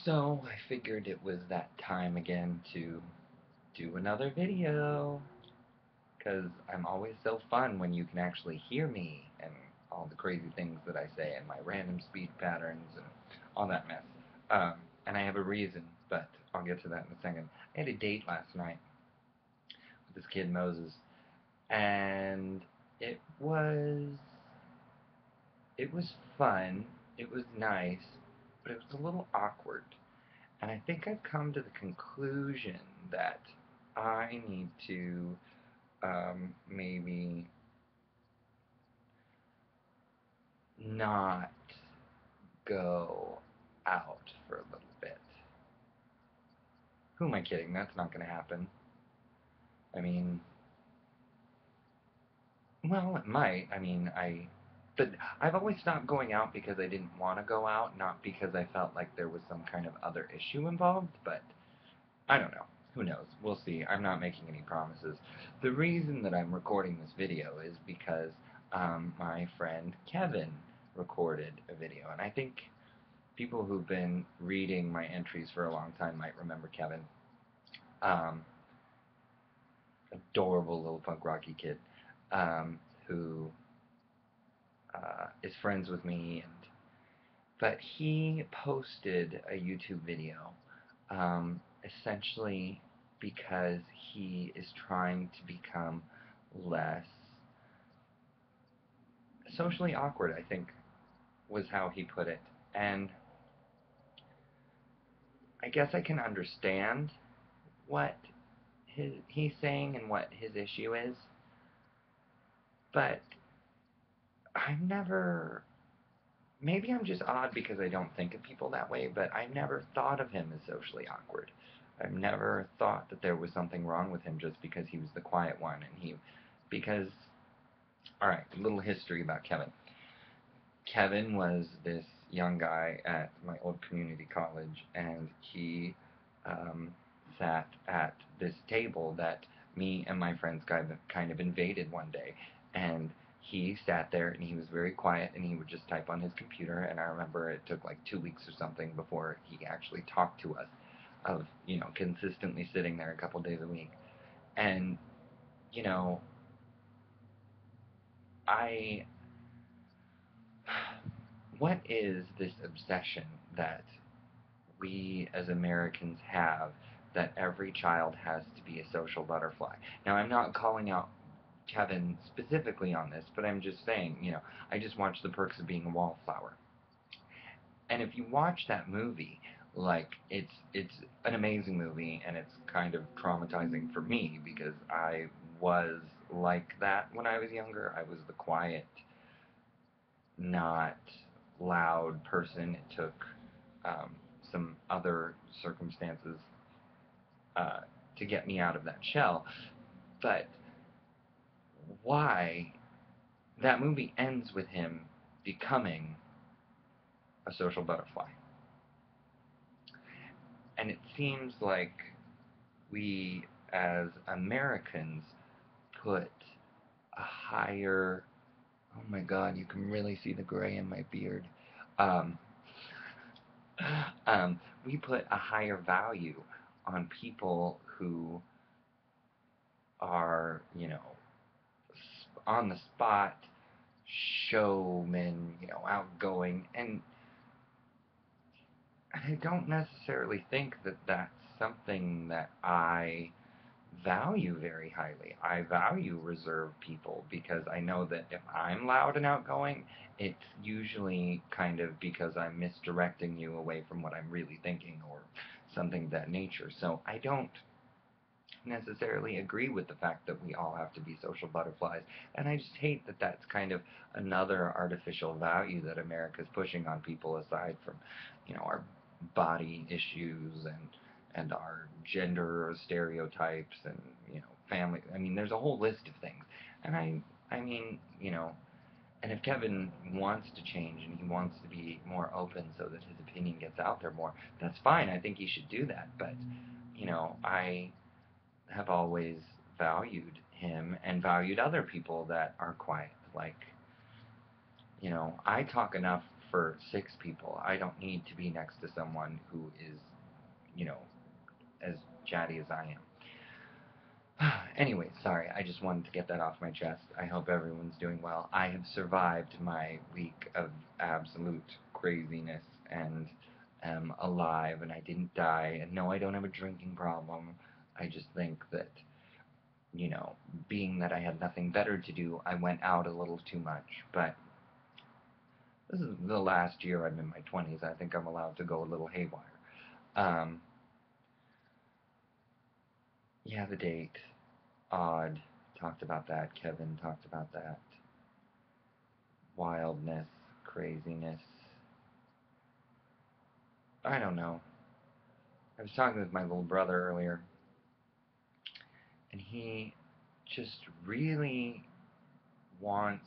So I figured it was that time again to do another video, because I'm always so fun when you can actually hear me and all the crazy things that I say and my random speech patterns and all that mess. Um, and I have a reason, but I'll get to that in a second. I had a date last night with this kid Moses, and it was it was fun. It was nice, but it was a little awkward. And I think I've come to the conclusion that I need to maybe not go out for a little bit. Who am I kidding? That's not going to happen. I mean, well, it might. But I've always stopped going out because I didn't want to go out, not because I felt like there was some kind of other issue involved, but I don't know. Who knows? We'll see. I'm not making any promises. The reason that I'm recording this video is because my friend Kevin recorded a video, and I think people who've been reading my entries for a long time might remember Kevin. Um, Adorable little punk rocky kid who is friends with me, but he posted a YouTube video essentially because he is trying to become less socially awkward, I think was how he put it. And I guess I can understand what he's saying and what his issue is, but I've never, maybe I'm just odd because I don't think of people that way, but I've never thought of him as socially awkward. I've never thought that there was something wrong with him just because he was the quiet one, because, alright, a little history about Kevin. Kevin was this young guy at my old community college, and he um, sat at this table that me and my friends kind of invaded one day. And he sat there, and he was very quiet, and he would just type on his computer. And I remember it took like 2 weeks or something before he actually talked to us, of consistently sitting there a couple days a week. And you know, I what is this obsession that we as Americans have, that every child has to be a social butterfly? Now, I'm not calling out Kevin specifically on this, but I'm just saying, I just watched The Perks of Being a Wallflower. And if you watch that movie, like it's an amazing movie, and it's kind of traumatizing for me because I was like that when I was younger. I was the quiet, not loud person. It took um, some other circumstances uh, to get me out of that shell. But why that movie ends with him becoming a social butterfly. And it seems like we as Americans put a higher, oh my god, you can really see the gray in my beard. Um, we put a higher value on people who are, on the spot, showmen, outgoing, and I don't necessarily think that that's something that I value very highly. I value reserved people because I know that if I'm loud and outgoing, it's usually kind of because I'm misdirecting you away from what I'm really thinking or something of that nature. So I don't necessarily agree with the fact that we all have to be social butterflies. And I just hate that that's kind of another artificial value that America's pushing on people, aside from, our body issues and our gender stereotypes and, family. I mean, there's a whole list of things. And I mean, and if Kevin wants to change and he wants to be more open so that his opinion gets out there more, that's fine. I think he should do that. But, I have always valued him and valued other people that are quiet. Like, I talk enough for 6 people. I don't need to be next to someone who is, you know, as chatty as I am. Anyway, sorry, I just wanted to get that off my chest. I hope everyone's doing well. I have survived my week of absolute craziness and am alive, and I didn't die. And no, I don't have a drinking problem. I just think that, being that I had nothing better to do, I went out a little too much. But this is the last year I'm in my 20s. I think I'm allowed to go a little haywire. Um, yeah, the date. Odd. Talked about that. Kevin talked about that. Wildness. Craziness. I don't know. I was talking with my little brother earlier, and he just really wants.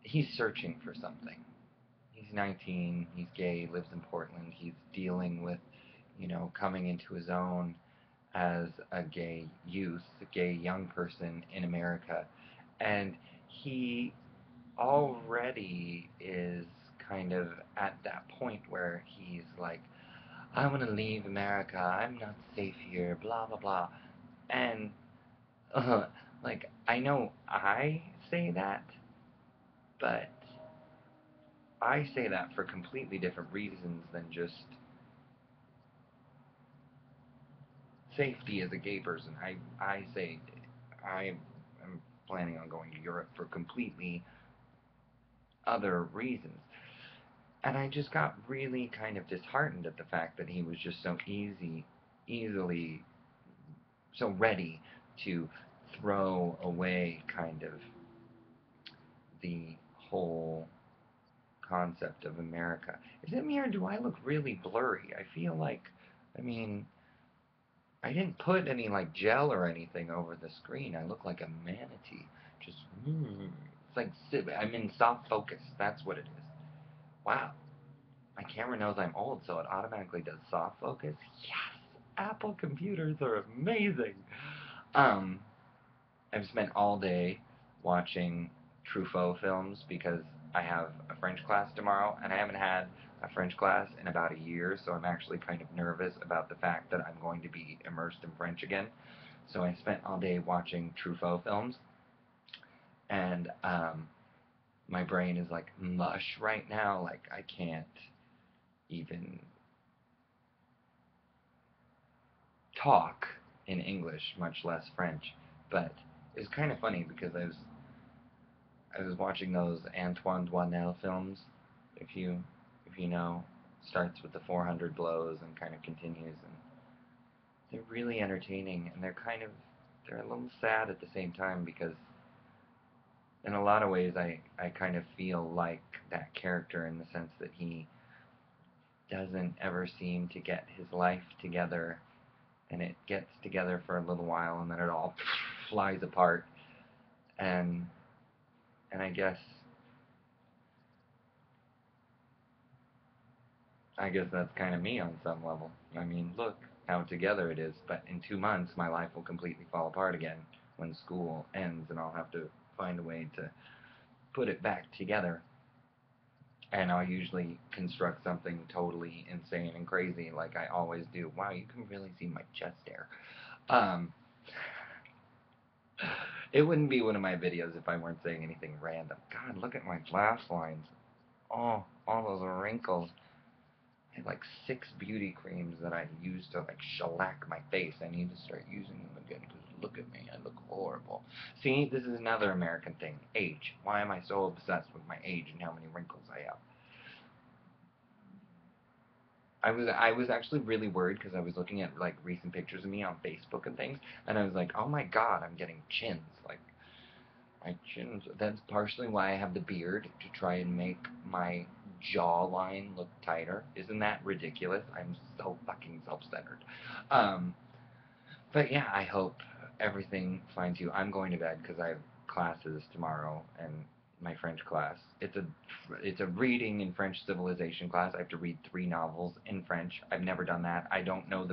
He's searching for something. He's 19, he's gay, lives in Portland, he's dealing with, coming into his own as a gay youth, a gay young person in America. And he already is kind of at that point where he's like, I want to leave America, I'm not safe here, blah, blah, blah. And, uh, like, I know I say that, but I say that for completely different reasons than just safety as a gay person. I say I am planning on going to Europe for completely other reasons. And I just got really kind of disheartened at the fact that he was just so easily, so ready to throw away kind of the whole concept of America. Is it me or do I look really blurry? I feel like, I mean, I didn't put any like gel or anything over the screen. I look like a manatee. Just, it's like I'm in soft focus. That's what it is. Wow. My camera knows I'm old, so it automatically does soft focus. Yes, Apple computers are amazing. Um, I've spent all day watching Truffaut films because I have a French class tomorrow, and I haven't had a French class in about a year, so I'm actually kind of nervous about the fact that I'm going to be immersed in French again. So I spent all day watching Truffaut films, and my brain is like mush right now. Like I can't even talk in English, much less French. But it's kind of funny because I was watching those Antoine Doinel films. If you know, starts with the 400 blows and kind of continues, and they're really entertaining, and they're a little sad at the same time because in a lot of ways I kind of feel like that character in the sense that he doesn't ever seem to get his life together, and it gets together for a little while and then it all flies apart. And and I guess that's kind of me on some level. I mean, look how together it is, but in 2 months my life will completely fall apart again when school ends, and I'll have to find a way to put it back together. And I'll usually construct something totally insane and crazy, like I always do. Wow, you can really see my chest hair. Um, it wouldn't be one of my videos if I weren't saying anything random. God, look at my laugh lines. Oh, all those wrinkles. I have like 6 beauty creams that I use to like shellac my face. I need to start using them again because look at me, I look horrible. See, this is another American thing. Age. Why am I so obsessed with my age and how many wrinkles I have? I was actually really worried because I was looking at like recent pictures of me on Facebook and things, and I was like, oh my god, I'm getting chins. Like my chins. That's partially why I have the beard to try and make my jawline look tighter. Isn't that ridiculous? I'm so fucking self-centered. Um, but yeah, I hope everything finds you. I'm going to bed because I have classes tomorrow and my French class. It's a reading in French civilization class. I have to read 3 novels in French. I've never done that. I don't know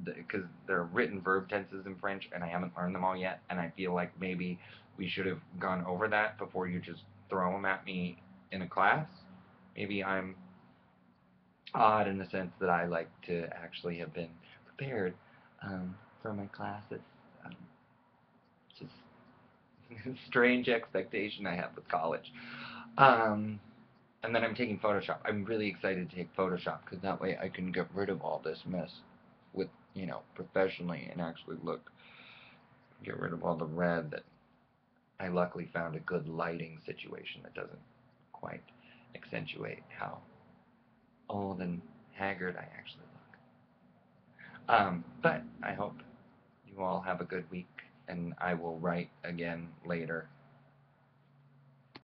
because there are written verb tenses in French and I haven't learned them all yet. And I feel like maybe we should have gone over that before you just throw them at me in a class. Maybe I'm odd in the sense that I like to actually have been prepared for my classes. Um, just a strange expectation I have with college. Um, and then I'm taking Photoshop. I'm really excited to take Photoshop because that way I can get rid of all this mess with, professionally and actually get rid of all the red that I luckily found a good lighting situation that doesn't quite accentuate how old and haggard I actually look. But I hope you all have a good week, and I will write again later